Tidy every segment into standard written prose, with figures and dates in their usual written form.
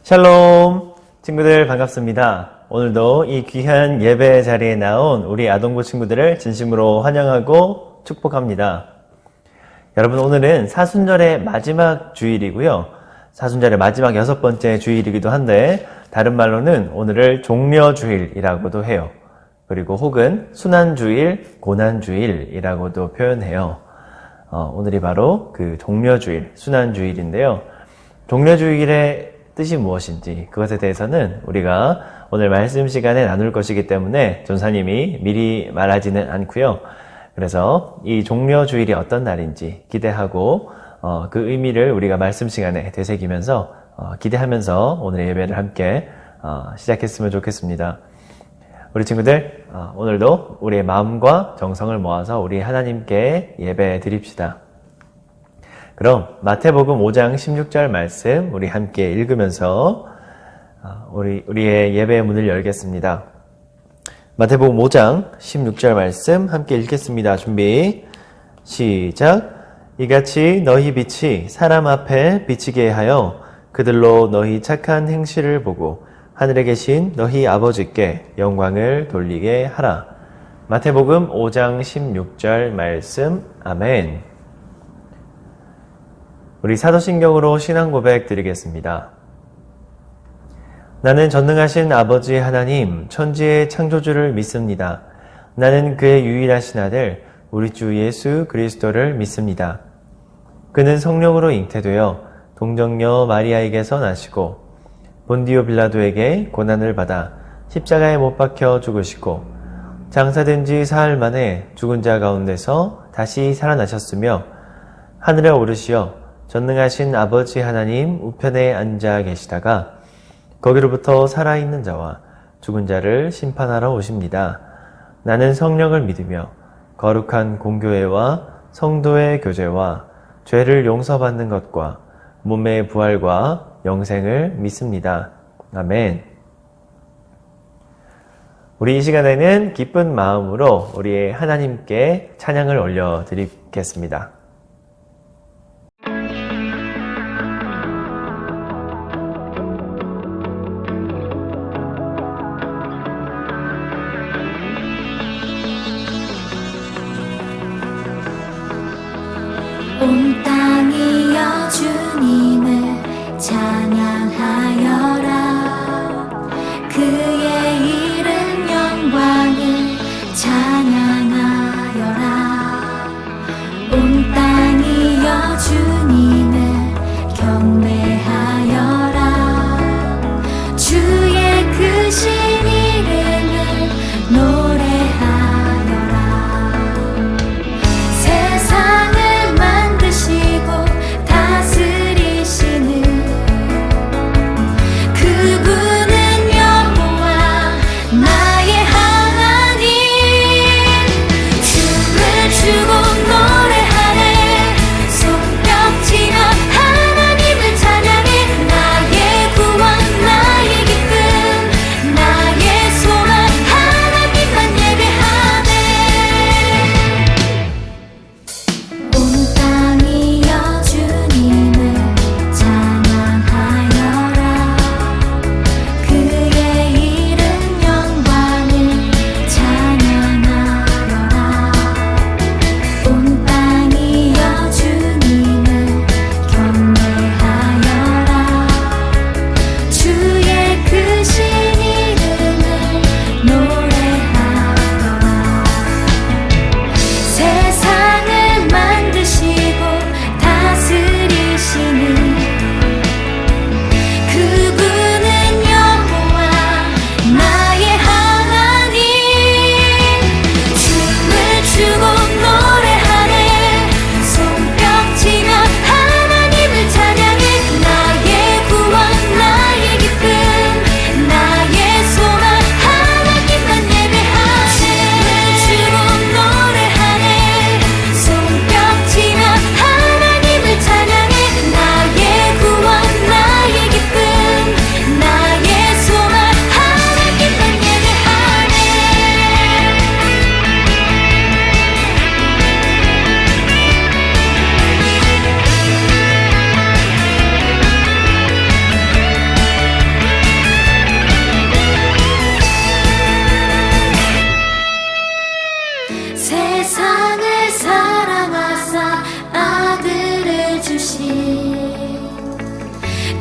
샬롬 친구들 반갑습니다. 오늘도 이 귀한 예배 자리에 나온 우리 아동부 친구들을 진심으로 환영하고 축복합니다. 여러분, 오늘은 사순절의 마지막 주일이고요. 사순절의 마지막 6번째 주일이기도 한데 다른 말로는 오늘을 종려주일이라고도 해요. 그리고 혹은 순환주일, 고난주일이라고도 표현해요. 오늘이 바로 그 종려주일, 순환주일인데요. 종려주일의 뜻이 무엇인지 그것에 대해서는 우리가 오늘 말씀 시간에 나눌 것이기 때문에 전사님이 미리 말하지는 않고요. 그래서 이 종려주일이 어떤 날인지 기대하고 그 의미를 우리가 말씀 시간에 되새기면서 기대하면서 오늘의 예배를 함께 시작했으면 좋겠습니다. 우리 친구들, 오늘도 우리의 마음과 정성을 모아서 우리 하나님께 예배 드립시다. 그럼 마태복음 5장 16절 말씀 우리 함께 읽으면서 우리의 예배의 문을 열겠습니다. 마태복음 5장 16절 말씀 함께 읽겠습니다. 준비 시작. 이같이 너희 빛이 사람 앞에 비치게 하여 그들로 너희 착한 행실을 보고 하늘에 계신 너희 아버지께 영광을 돌리게 하라. 마태복음 5장 16절 말씀. 아멘. 우리 사도신경으로 신앙 고백 드리겠습니다. 나는 전능하신 아버지 하나님, 천지의 창조주를 믿습니다. 나는 그의 유일하신 아들, 우리 주 예수 그리스도를 믿습니다. 그는 성령으로 잉태되어 동정녀 마리아에게서 나시고 본디오 빌라도에게 고난을 받아 십자가에 못 박혀 죽으시고 장사된 지 사흘 만에 죽은 자 가운데서 다시 살아나셨으며 하늘에 오르시어 전능하신 아버지 하나님 우편에 앉아 계시다가 거기로부터 살아있는 자와 죽은 자를 심판하러 오십니다. 나는 성령을 믿으며 거룩한 공교회와 성도의 교제와 죄를 용서받는 것과 몸의 부활과 영생을 믿습니다. 아멘. 우리 이 시간에는 기쁜 마음으로 우리 하나님께 찬양을 올려드리겠습니다. 온 땅이여 주님을 찬양하여라. 그의 이름 영광을 찬양하여라. 온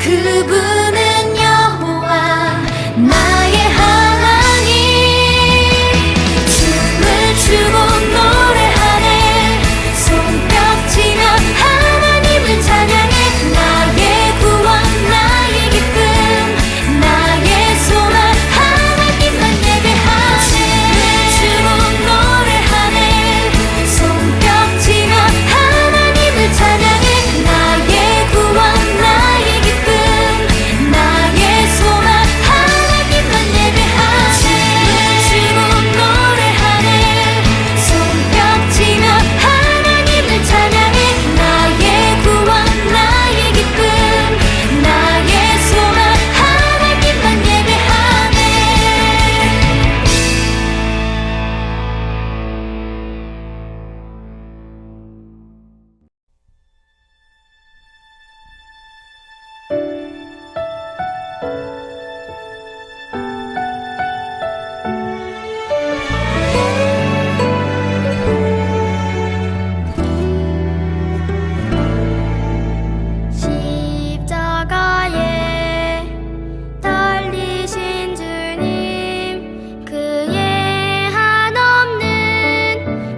그분은 여호와 나의 하나님. 춤을 추고 노래하네. 손뼉치며 하나님을 찬양해. 나의 구원 나의 기쁨 나의 소망 하나님만 예배하네. 춤을 추고 노래하네. 손뼉치며 하나님을 찬양해. 나의 구원 나의 기쁨 나의 소망 하나님만 예배하네. 춤을 추고 노래하네. 손뼉치며 하나님을 찬양해. 나의 구원 나의 기쁨 나의 소망 하나님만 예배하네. 십자가에 달리신 주님, 그의 한없는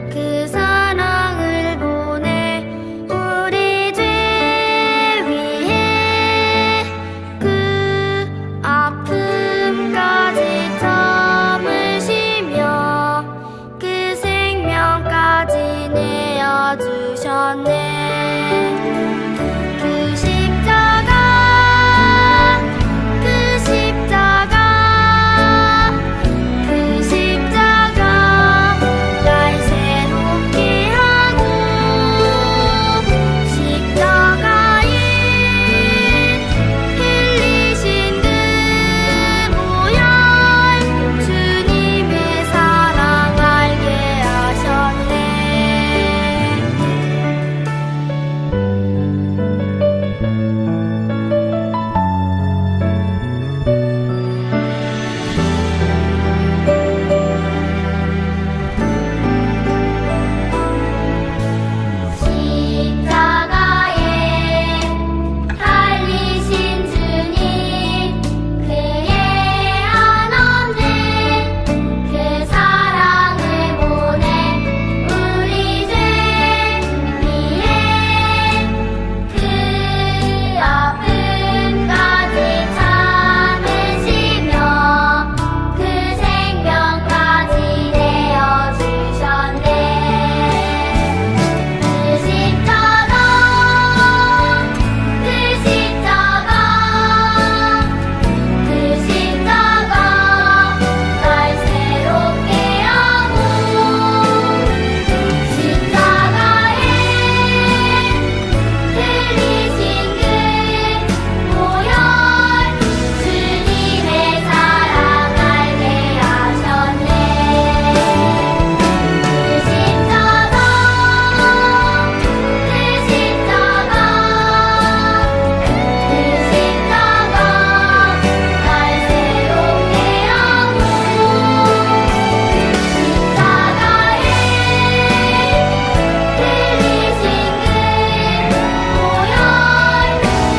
그 사랑을 보내 우리 죄 위해 그 아픔까지 참으시며 그 생명까지 내어주셨네. 그 십자가 그 십자가 그 십자가 날 새롭게 하고 십자가에 흘리신 그 보혈 주님의 사랑 알게 하셨네. 십자가에 달리신 주님, 그의 한없는 그 사랑을 보내 우리 죄 위해 그 아픔까지 참으시며 그 생명까지 내어주셨네. 그 십자가 그 십자가 그 십자가 날 새롭게 하고 십자가에 흘리신 그 보혈 주님의 사랑 알게 하셨네. 그 십자가 그 십자가 그 십자가 날 새롭게 하고 십자가에 흘리신 그 보혈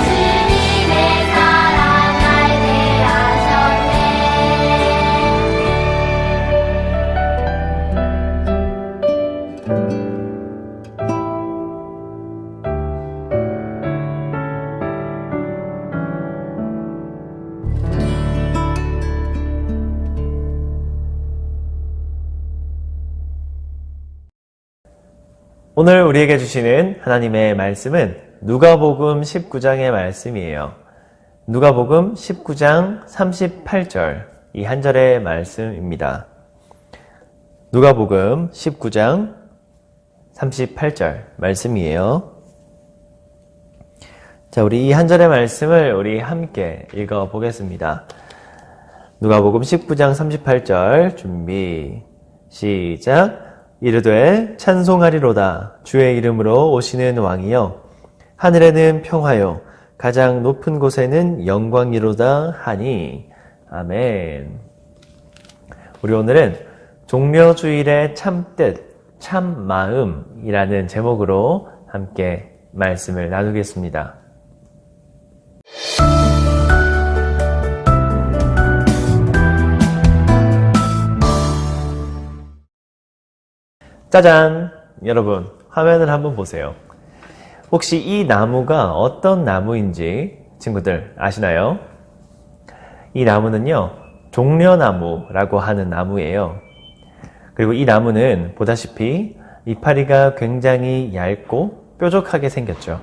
주님의 사랑 알게 하셨네. 오늘 우리에게 주시는 하나님의 말씀은 누가복음 19장의 말씀이에요. 누가복음 19장 38절, 이 한 절의 말씀입니다. 누가복음 19장 38절 말씀이에요. 자, 우리 이 한 절의 말씀을 우리 함께 읽어 보겠습니다. 누가복음 19장 38절 준비 시작. 이르되 찬송하리로다 주의 이름으로 오시는 왕이여 하늘에는 평화요 가장 높은 곳에는 영광이로다 하니. 아멘. 우리 오늘은 종려주일의 참뜻 참마음이라는 제목으로 함께 말씀을 나누겠습니다. 짜잔! 여러분, 화면을 한번 보세요. 혹시 이 나무가 어떤 나무인지 친구들 아시나요? 이 나무는요, 종려나무라고 하는 나무예요. 그리고 이 나무는 보다시피 이파리가 굉장히 얇고 뾰족하게 생겼죠.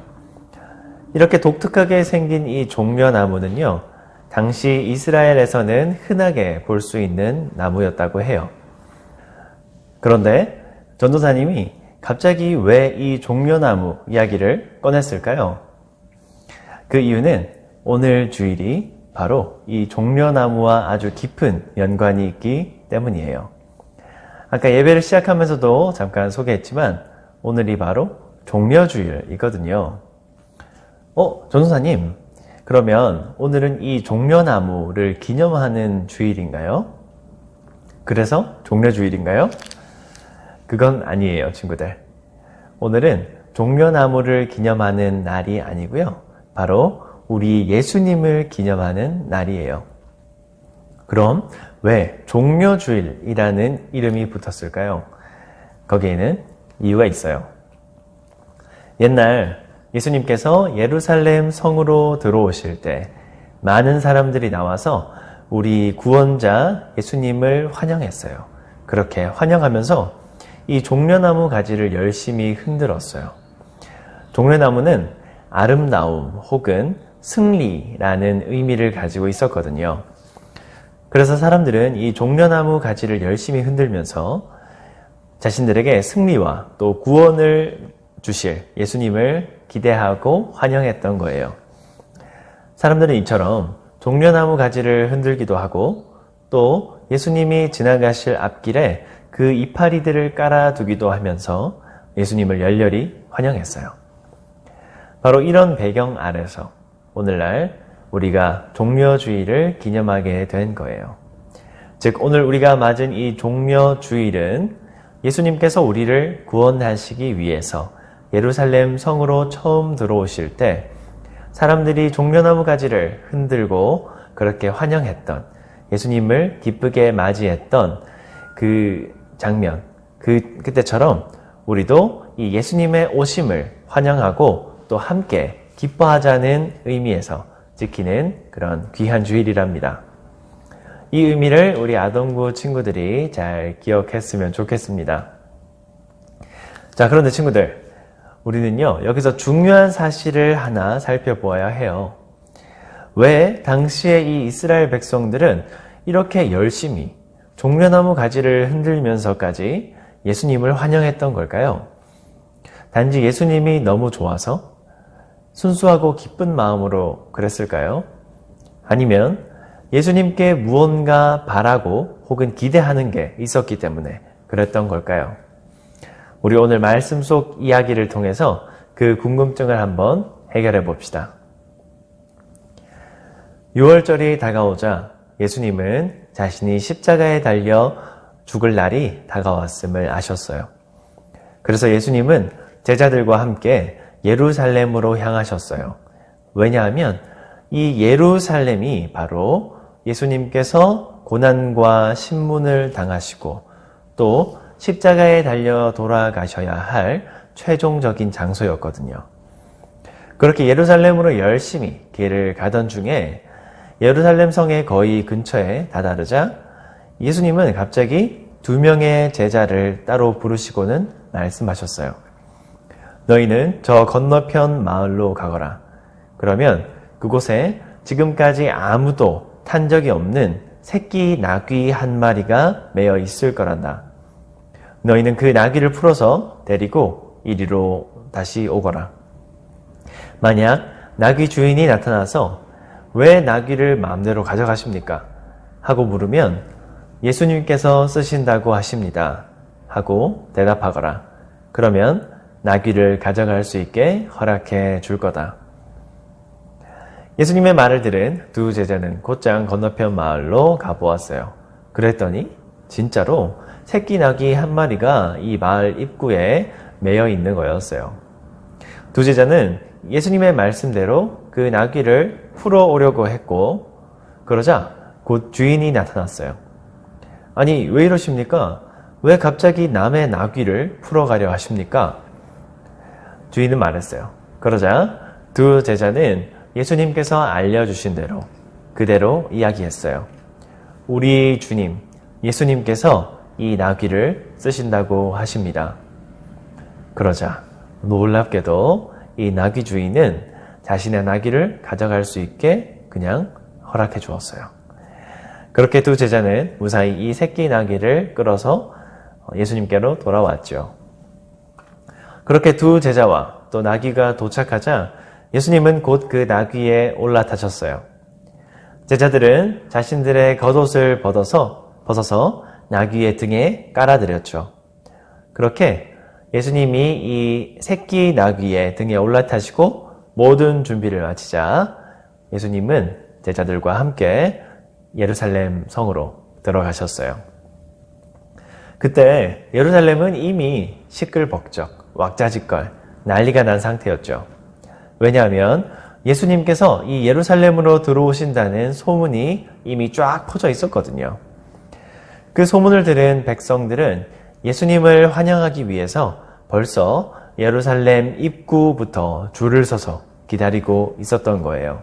이렇게 독특하게 생긴 이 종려나무는요, 당시 이스라엘에서는 흔하게 볼 수 있는 나무였다고 해요. 그런데 전도사님이 갑자기 왜 이 종려나무 이야기를 꺼냈을까요? 그 이유는 오늘 주일이 바로 이 종려나무와 아주 깊은 연관이 있기 때문이에요. 아까 예배를 시작하면서도 잠깐 소개했지만 오늘이 바로 종려주일이거든요. 전도사님, 그러면 오늘은 이 종려나무를 기념하는 주일인가요? 그래서 종려주일인가요? 그건 아니에요, 친구들. 오늘은 종려나무를 기념하는 날이 아니고요. 바로 우리 예수님을 기념하는 날이에요. 그럼 왜 종려주일이라는 이름이 붙었을까요? 거기에는 이유가 있어요. 옛날 예수님께서 예루살렘 성으로 들어오실 때 많은 사람들이 나와서 우리 구원자 예수님을 환영했어요. 그렇게 환영하면서 이 종려나무 가지를 열심히 흔들었어요. 종려나무는 아름다움 혹은 승리라는 의미를 가지고 있었거든요. 그래서 사람들은 이 종려나무 가지를 열심히 흔들면서 자신들에게 승리와 또 구원을 주실 예수님을 기대하고 환영했던 거예요. 사람들은 이처럼 종려나무 가지를 흔들기도 하고 또 예수님이 지나가실 앞길에 그 이파리들을 깔아두기도 하면서 예수님을 열렬히 환영했어요. 바로 이런 배경 아래서 오늘날 우리가 종려주일을 기념하게 된 거예요. 즉 오늘 우리가 맞은 이 종려주일은 예수님께서 우리를 구원하시기 위해서 예루살렘 성으로 처음 들어오실 때 사람들이 종려나무 가지를 흔들고 그렇게 환영했던 예수님을 기쁘게 맞이했던 그 장면, 그때처럼 우리도 이 예수님의 오심을 환영하고 또 함께 기뻐하자는 의미에서 지키는 그런 귀한 주일이랍니다. 이 의미를 우리 아동부 친구들이 잘 기억했으면 좋겠습니다. 자, 그런데 친구들, 우리는요, 여기서 중요한 사실을 하나 살펴보아야 해요. 왜 당시에 이 이스라엘 백성들은 이렇게 열심히 종려나무 가지를 흔들면서까지 예수님을 환영했던 걸까요? 단지 예수님이 너무 좋아서 순수하고 기쁜 마음으로 그랬을까요? 아니면 예수님께 무언가 바라고 혹은 기대하는 게 있었기 때문에 그랬던 걸까요? 우리 오늘 말씀 속 이야기를 통해서 그 궁금증을 한번 해결해 봅시다. 6월절이 다가오자 예수님은 자신이 십자가에 달려 죽을 날이 다가왔음을 아셨어요. 그래서 예수님은 제자들과 함께 예루살렘으로 향하셨어요. 왜냐하면 이 예루살렘이 바로 예수님께서 고난과 신문을 당하시고 또 십자가에 달려 돌아가셔야 할 최종적인 장소였거든요. 그렇게 예루살렘으로 열심히 길을 가던 중에 예루살렘 성의 거의 근처에 다다르자 예수님은 갑자기 2명의 제자를 따로 부르시고는 말씀하셨어요. 너희는 저 건너편 마을로 가거라. 그러면 그곳에 지금까지 아무도 탄 적이 없는 새끼 나귀 한 마리가 매여 있을 거란다. 너희는 그 나귀를 풀어서 데리고 이리로 다시 오거라. 만약 나귀 주인이 나타나서 왜 나귀를 마음대로 가져가십니까? 하고 물으면 예수님께서 쓰신다고 하십니다. 하고 대답하거라. 그러면 나귀를 가져갈 수 있게 허락해 줄 거다. 예수님의 말을 들은 2 제자는 곧장 건너편 마을로 가보았어요. 그랬더니 진짜로 새끼 나귀 한 마리가 이 마을 입구에 매여 있는 거였어요. 2 제자는 예수님의 말씀대로 그 나귀를 풀어오려고 했고 그러자 곧 주인이 나타났어요. 아니 왜 이러십니까? 왜 갑자기 남의 나귀를 풀어가려 하십니까? 주인은 말했어요. 그러자 두 제자는 예수님께서 알려주신 대로 그대로 이야기했어요. 우리 주님, 예수님께서 이 나귀를 쓰신다고 하십니다. 그러자 놀랍게도 이 나귀 주인은 자신의 나귀를 가져갈 수 있게 그냥 허락해 주었어요. 그렇게 두 제자는 무사히 이 새끼 나귀를 끌어서 예수님께로 돌아왔죠. 그렇게 두 제자와 또 나귀가 도착하자 예수님은 곧 그 나귀에 올라타셨어요. 제자들은 자신들의 겉옷을 벗어서 나귀의 등에 깔아드렸죠. 그렇게 예수님이 이 새끼 나귀의 등에 올라타시고 모든 준비를 마치자 예수님은 제자들과 함께 예루살렘 성으로 들어가셨어요. 그때 예루살렘은 이미 시끌벅적, 왁자지껄, 난리가 난 상태였죠. 왜냐하면 예수님께서 이 예루살렘으로 들어오신다는 소문이 이미 쫙 퍼져 있었거든요. 그 소문을 들은 백성들은 예수님을 환영하기 위해서 벌써 예루살렘 입구부터 줄을 서서 기다리고 있었던 거예요.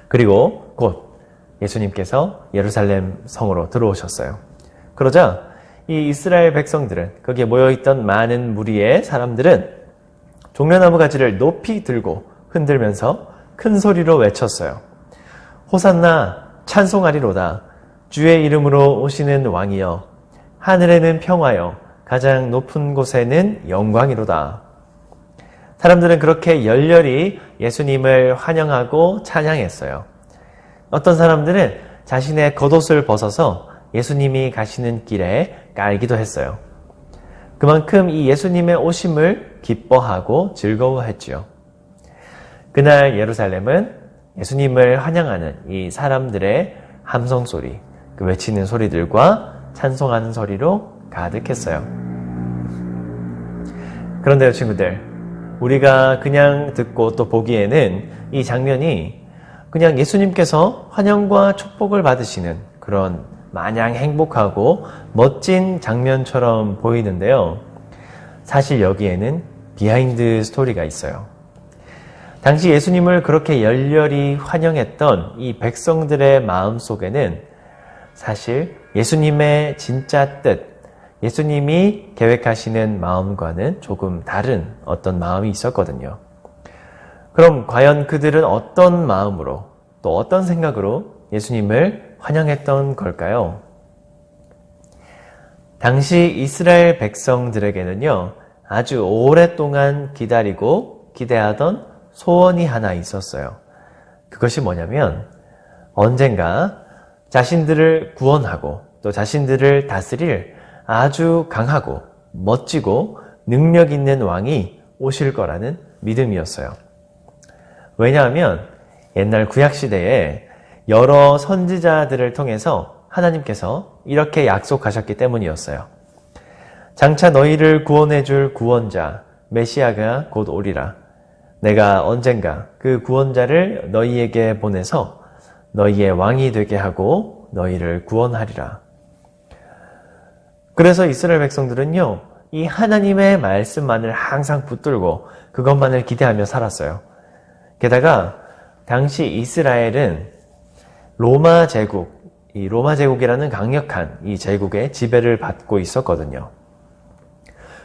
그리고 곧 예수님께서 예루살렘 성으로 들어오셨어요. 그러자 이 이스라엘 백성들은, 거기에 모여있던 많은 무리의 사람들은 종려나무 가지를 높이 들고 흔들면서 큰 소리로 외쳤어요. 호산나, 찬송하리로다. 주의 이름으로 오시는 왕이여. 하늘에는 평화여. 가장 높은 곳에는 영광이로다. 사람들은 그렇게 열렬히 예수님을 환영하고 찬양했어요. 어떤 사람들은 자신의 겉옷을 벗어서 예수님이 가시는 길에 깔기도 했어요. 그만큼 이 예수님의 오심을 기뻐하고 즐거워했지요. 그날 예루살렘은 예수님을 환영하는 이 사람들의 함성 소리, 그 외치는 소리들과 찬송하는 소리로 가득했어요. 그런데요, 친구들, 우리가 그냥 듣고 또 보기에는 이 장면이 그냥 예수님께서 환영과 축복을 받으시는 그런 마냥 행복하고 멋진 장면처럼 보이는데요. 사실 여기에는 비하인드 스토리가 있어요. 당시 예수님을 그렇게 열렬히 환영했던 이 백성들의 마음 속에는 사실 예수님의 진짜 뜻, 예수님이 계획하시는 마음과는 조금 다른 어떤 마음이 있었거든요. 그럼 과연 그들은 어떤 마음으로 또 어떤 생각으로 예수님을 환영했던 걸까요? 당시 이스라엘 백성들에게는요, 아주 오랫동안 기다리고 기대하던 소원이 하나 있었어요. 그것이 뭐냐면 언젠가 자신들을 구원하고 또 자신들을 다스릴 아주 강하고 멋지고 능력 있는 왕이 오실 거라는 믿음이었어요. 왜냐하면 옛날 구약시대에 여러 선지자들을 통해서 하나님께서 이렇게 약속하셨기 때문이었어요. 장차 너희를 구원해 줄 구원자, 메시아가 곧 오리라. 내가 언젠가 그 구원자를 너희에게 보내서 너희의 왕이 되게 하고 너희를 구원하리라. 그래서 이스라엘 백성들은요, 이 하나님의 말씀만을 항상 붙들고 그것만을 기대하며 살았어요. 게다가 당시 이스라엘은 로마 제국, 이 로마 제국이라는 강력한 이 제국의 지배를 받고 있었거든요.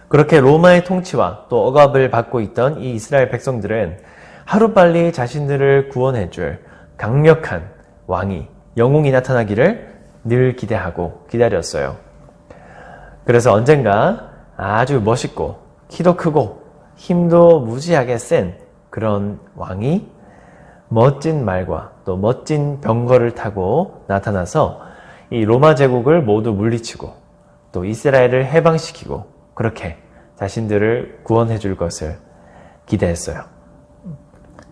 그렇게 로마의 통치와 또 억압을 받고 있던 이 이스라엘 백성들은 하루빨리 자신들을 구원해줄 강력한 왕이, 영웅이 나타나기를 늘 기대하고 기다렸어요. 그래서 언젠가 아주 멋있고 키도 크고 힘도 무지하게 센 그런 왕이 멋진 말과 또 멋진 병거를 타고 나타나서 이 로마 제국을 모두 물리치고 또 이스라엘을 해방시키고 그렇게 자신들을 구원해 줄 것을 기대했어요.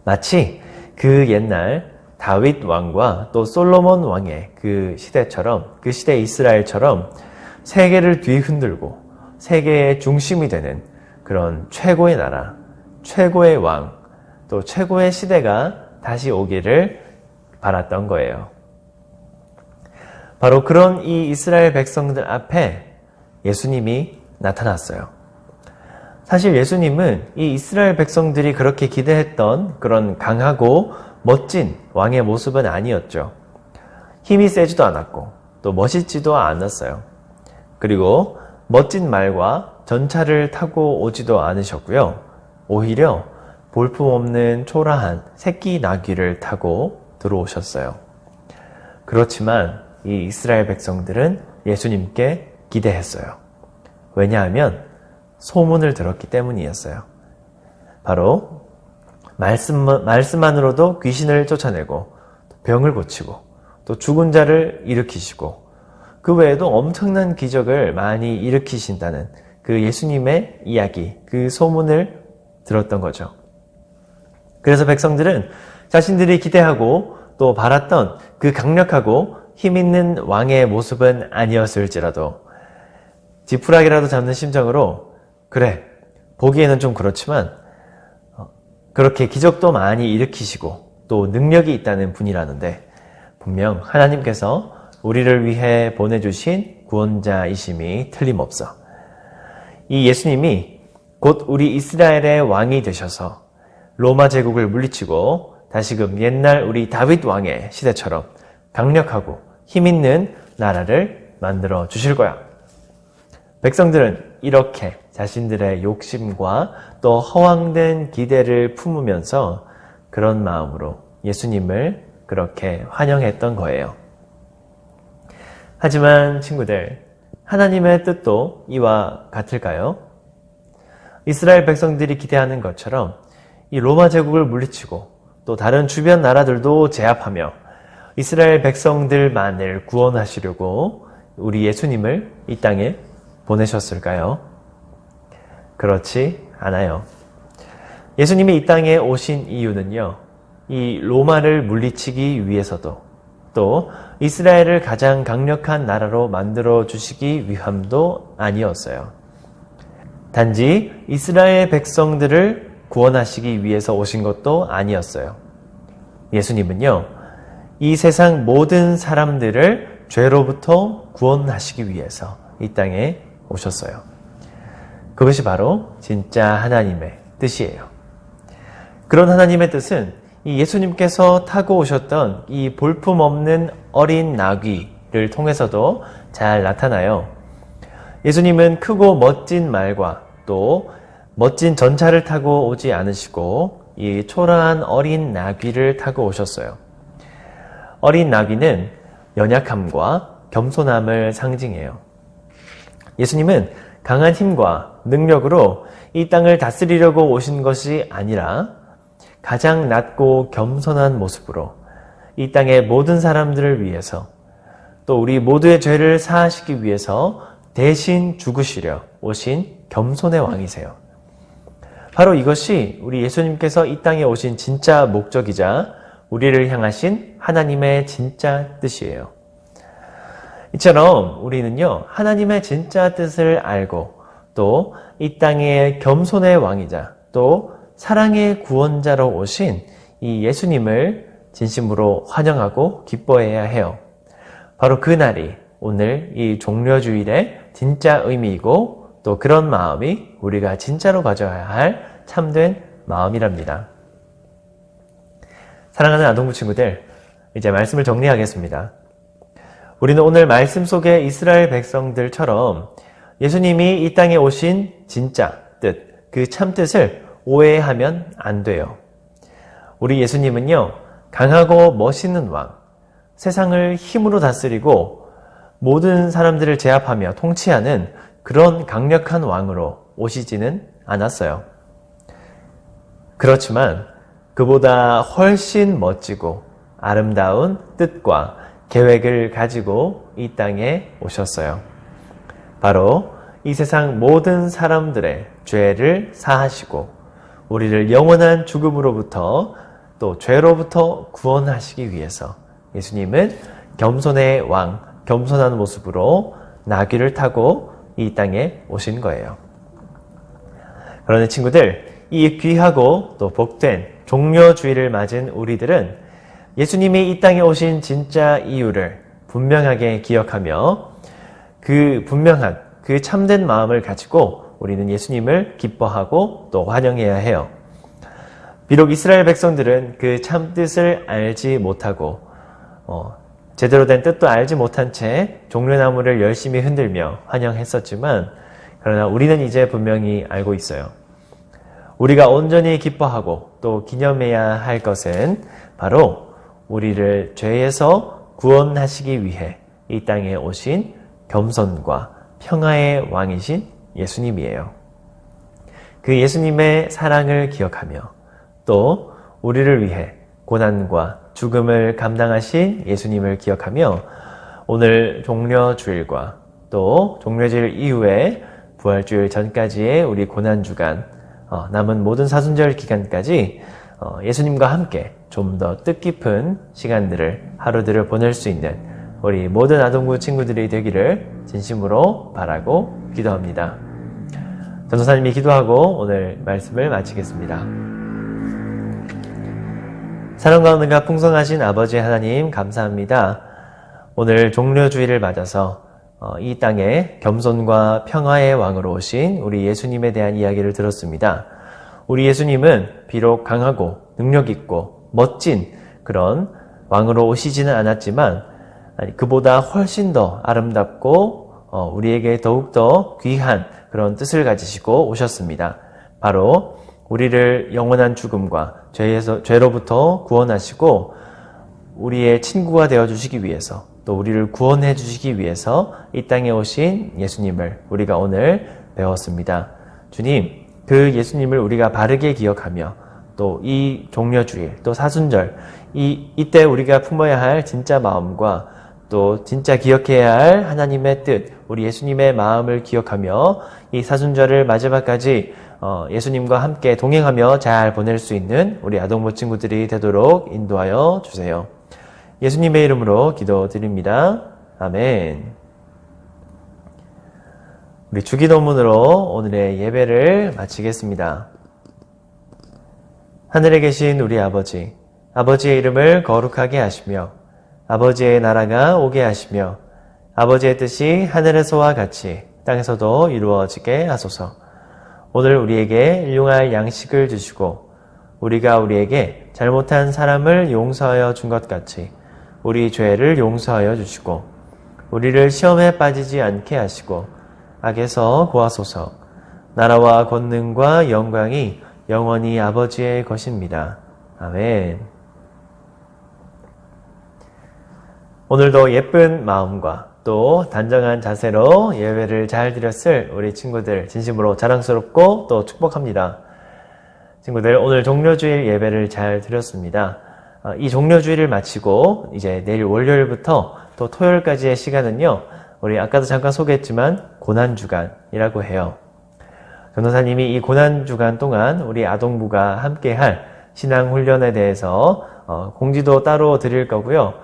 마치 그 옛날 다윗 왕과 또 솔로몬 왕의 그 시대처럼, 그 시대 이스라엘처럼 세계를 뒤흔들고 세계의 중심이 되는 그런 최고의 나라, 최고의 왕, 또 최고의 시대가 다시 오기를 바랐던 거예요. 바로 그런 이 이스라엘 백성들 앞에 예수님이 나타났어요. 사실 예수님은 이 이스라엘 백성들이 그렇게 기대했던 그런 강하고 멋진 왕의 모습은 아니었죠. 힘이 세지도 않았고 또 멋있지도 않았어요. 그리고 멋진 말과 전차를 타고 오지도 않으셨고요. 오히려 볼품없는 초라한 새끼 나귀를 타고 들어오셨어요. 그렇지만 이 이스라엘 백성들은 예수님께 기대했어요. 왜냐하면 소문을 들었기 때문이었어요. 바로 말씀만으로도 귀신을 쫓아내고 병을 고치고 또 죽은 자를 일으키시고 그 외에도 엄청난 기적을 많이 일으키신다는 그 예수님의 이야기, 그 소문을 들었던 거죠. 그래서 백성들은 자신들이 기대하고 또 바랐던 그 강력하고 힘있는 왕의 모습은 아니었을지라도 지푸라기라도 잡는 심정으로 그래, 보기에는 좀 그렇지만 그렇게 기적도 많이 일으키시고 또 능력이 있다는 분이라는데 분명 하나님께서 우리를 위해 보내주신 구원자이심이 틀림없어. 이 예수님이 곧 우리 이스라엘의 왕이 되셔서 로마 제국을 물리치고 다시금 옛날 우리 다윗 왕의 시대처럼 강력하고 힘있는 나라를 만들어 주실 거야. 백성들은 이렇게 자신들의 욕심과 또 허황된 기대를 품으면서 그런 마음으로 예수님을 그렇게 환영했던 거예요. 하지만 친구들, 하나님의 뜻도 이와 같을까요? 이스라엘 백성들이 기대하는 것처럼 이 로마 제국을 물리치고 또 다른 주변 나라들도 제압하며 이스라엘 백성들만을 구원하시려고 우리 예수님을 이 땅에 보내셨을까요? 그렇지 않아요. 예수님이 이 땅에 오신 이유는요, 이 로마를 물리치기 위해서도 또 이스라엘을 가장 강력한 나라로 만들어 주시기 위함도 아니었어요. 단지 이스라엘 백성들을 구원하시기 위해서 오신 것도 아니었어요. 예수님은요, 이 세상 모든 사람들을 죄로부터 구원하시기 위해서 이 땅에 오셨어요. 그것이 바로 진짜 하나님의 뜻이에요. 그런 하나님의 뜻은 이 예수님께서 타고 오셨던 이 볼품없는 어린 나귀를 통해서도 잘 나타나요. 예수님은 크고 멋진 말과 또 멋진 전차를 타고 오지 않으시고 이 초라한 어린 나귀를 타고 오셨어요. 어린 나귀는 연약함과 겸손함을 상징해요. 예수님은 강한 힘과 능력으로 이 땅을 다스리려고 오신 것이 아니라 가장 낮고 겸손한 모습으로 이 땅의 모든 사람들을 위해서 또 우리 모두의 죄를 사하시기 위해서 대신 죽으시려 오신 겸손의 왕이세요. 바로 이것이 우리 예수님께서 이 땅에 오신 진짜 목적이자 우리를 향하신 하나님의 진짜 뜻이에요. 이처럼 우리는요, 하나님의 진짜 뜻을 알고 또 이 땅의 겸손의 왕이자 또 사랑의 구원자로 오신 이 예수님을 진심으로 환영하고 기뻐해야 해요. 바로 그 날이 오늘 이 종려주일의 진짜 의미이고 또 그런 마음이 우리가 진짜로 가져야 할 참된 마음이랍니다. 사랑하는 아동부 친구들, 이제 말씀을 정리하겠습니다. 우리는 오늘 말씀 속의 이스라엘 백성들처럼 예수님이 이 땅에 오신 진짜 뜻, 그 참 뜻을 오해하면 안 돼요. 우리 예수님은요, 강하고 멋있는 왕, 세상을 힘으로 다스리고 모든 사람들을 제압하며 통치하는 그런 강력한 왕으로 오시지는 않았어요. 그렇지만 그보다 훨씬 멋지고 아름다운 뜻과 계획을 가지고 이 땅에 오셨어요. 바로 이 세상 모든 사람들의 죄를 사하시고 우리를 영원한 죽음으로부터 또 죄로부터 구원하시기 위해서 예수님은 겸손의 왕, 겸손한 모습으로 나귀를 타고 이 땅에 오신 거예요. 그러는 친구들, 이 귀하고 또 복된 종려주일을 맞은 우리들은 예수님이 이 땅에 오신 진짜 이유를 분명하게 기억하며 그 분명한 그 참된 마음을 가지고 우리는 예수님을 기뻐하고 또 환영해야 해요. 비록 이스라엘 백성들은 그 참 뜻을 알지 못하고 제대로 된 뜻도 알지 못한 채 종려나무를 열심히 흔들며 환영했었지만 그러나 우리는 이제 분명히 알고 있어요. 우리가 온전히 기뻐하고 또 기념해야 할 것은 바로 우리를 죄에서 구원하시기 위해 이 땅에 오신 겸손과 평화의 왕이신 예수님이에요. 그 예수님의 사랑을 기억하며 또 우리를 위해 고난과 죽음을 감당하신 예수님을 기억하며 오늘 종려주일과 또 종려주일 이후에 부활주일 전까지의 우리 고난주간 남은 모든 사순절 기간까지 예수님과 함께 좀 더 뜻깊은 시간들을 하루들을 보낼 수 있는 우리 모든 아동부 친구들이 되기를 진심으로 바라고 기도합니다. 전도사님이 기도하고 오늘 말씀을 마치겠습니다. 사랑과 은혜가 풍성하신 아버지 하나님 감사합니다. 오늘 종려주일을 맞아서 이 땅에 겸손과 평화의 왕으로 오신 우리 예수님에 대한 이야기를 들었습니다. 우리 예수님은 비록 강하고 능력 있고 멋진 그런 왕으로 오시지는 않았지만 그보다 훨씬 더 아름답고 우리에게 더욱더 귀한 그런 뜻을 가지시고 오셨습니다. 바로 우리를 영원한 죽음과 죄로부터 구원하시고 우리의 친구가 되어주시기 위해서 또 우리를 구원해 주시기 위해서 이 땅에 오신 예수님을 우리가 오늘 배웠습니다. 주님, 그 예수님을 우리가 바르게 기억하며 또 이 종려주일, 또 사순절, 이때 우리가 품어야 할 진짜 마음과 또 진짜 기억해야 할 하나님의 뜻, 우리 예수님의 마음을 기억하며 이 사순절을 마지막까지 예수님과 함께 동행하며 잘 보낼 수 있는 우리 아동부 친구들이 되도록 인도하여 주세요. 예수님의 이름으로 기도드립니다. 아멘. 우리 주기도문으로 오늘의 예배를 마치겠습니다. 하늘에 계신 우리 아버지, 아버지의 이름을 거룩하게 하시며 아버지의 나라가 오게 하시며 아버지의 뜻이 하늘에서와 같이 땅에서도 이루어지게 하소서. 오늘 우리에게 일용할 양식을 주시고 우리가 우리에게 잘못한 사람을 용서하여 준 것 같이 우리 죄를 용서하여 주시고 우리를 시험에 빠지지 않게 하시고 악에서 구하소서. 나라와 권능과 영광이 영원히 아버지의 것입니다. 아멘. 오늘도 예쁜 마음과 또 단정한 자세로 예배를 잘 드렸을 우리 친구들 진심으로 자랑스럽고 또 축복합니다. 친구들, 오늘 종려주일 예배를 잘 드렸습니다. 이 종려주일을 마치고 이제 내일 월요일부터 또 토요일까지의 시간은요, 우리 아까도 잠깐 소개했지만 고난주간이라고 해요. 전도사님이 이 고난주간 동안 우리 아동부가 함께할 신앙훈련에 대해서 공지도 따로 드릴 거고요.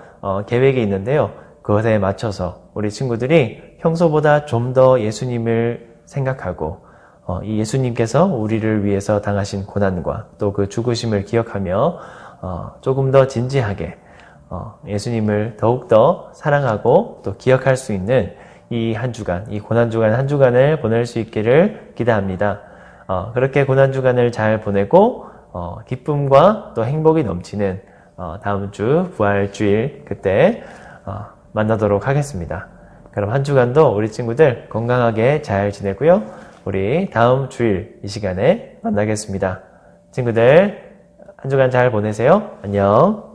계획이 있는데요. 그것에 맞춰서 우리 친구들이 평소보다 좀 더 예수님을 생각하고 이 예수님께서 우리를 위해서 당하신 고난과 또 그 죽으심을 기억하며 조금 더 진지하게 예수님을 더욱더 사랑하고 또 기억할 수 있는 이 한 주간, 이 고난주간 한 주간을 보낼 수 있기를 기대합니다. 그렇게 고난주간을 잘 보내고 기쁨과 또 행복이 넘치는 다음 주 부활주일 그때 만나도록 하겠습니다. 그럼 한 주간도 우리 친구들 건강하게 잘 지내고요. 우리 다음 주일 이 시간에 만나겠습니다. 친구들 한 주간 잘 보내세요. 안녕.